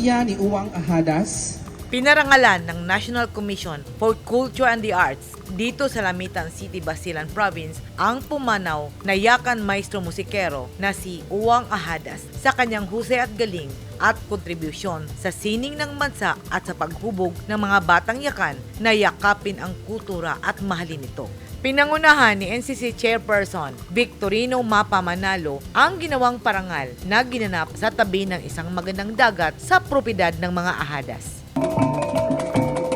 autonomiya ni Uwang Ahadas. Pinarangalan ng National Commission for Culture and the Arts dito sa Lamitan City, Basilan Province ang pumanaw na yakan maestro musikero na si Uwang Ahadas sa kanyang husay at galing at kontribusyon sa sining ng bansa at sa paghubog ng mga batang yakan na yakapin ang kultura at mahalin ito. Pinangunahan ni NCC Chairperson Victorino Mapa Manalo ang ginawang parangal na ginanap sa tabi ng isang magandang dagat sa propiedad ng mga Ahadas.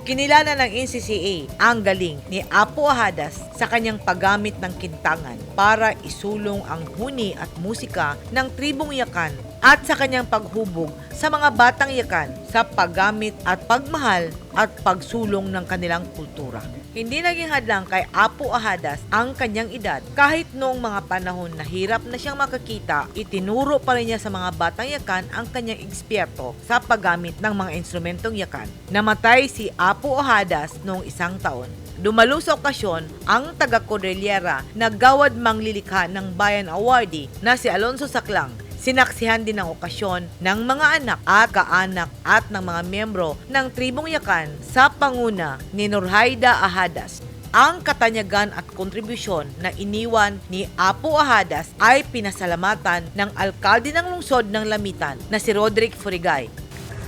Kinilala ng NCCA ang galing ni Apo Ahadas sa kanyang paggamit ng kintangan para isulong ang huni at musika ng tribong yakan at sa kanyang paghubog sa mga batang yakan sa paggamit at pagmahal at pagsulong ng kanilang kultura. Hindi naging hadlang kay Apo Ahadas ang kanyang edad. Kahit noong mga panahon na hirap na siyang makakita, itinuro pa rin niya sa mga batang yakan ang kanyang eksperto sa paggamit ng mga instrumentong yakan. Namatay si Apo Ahadas noong 1 taon. Dumalo sa okasyon ang taga-Cordillera na gawad manglilikha ng Bayan Awardee na si Alonso Saclang. Sinaksihan din ang okasyon ng mga anak at kaanak at ng mga miyembro ng tribong yakan sa panguna ni Norhaida Ahadas. Ang katanyagan at kontribusyon na iniwan ni Apo Ahadas ay pinasalamatan ng alkalde ng lungsod ng Lamitan na si Roderick Furigay.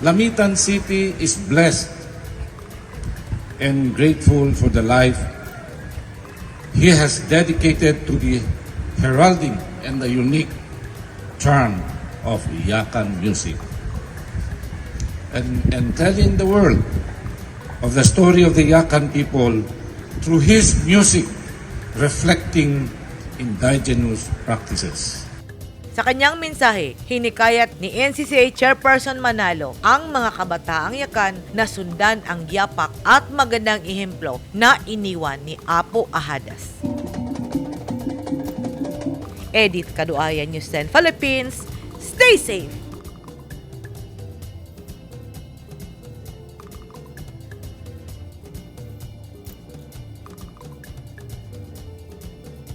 Lamitan City is blessed and grateful for the life he has dedicated to the heralding and the unique charm of Yakan music and telling the world of the story of the Yakan people through his music reflecting indigenous practices. Sa kanyang mensahe, hinikayat ni NCCA Chairperson Manalo ang mga kabataang yakan na sundan ang yapak at magandang ehemplo na iniwan ni Apo Ahadas. Edith Caduayan, News 10 Philippines. Stay safe!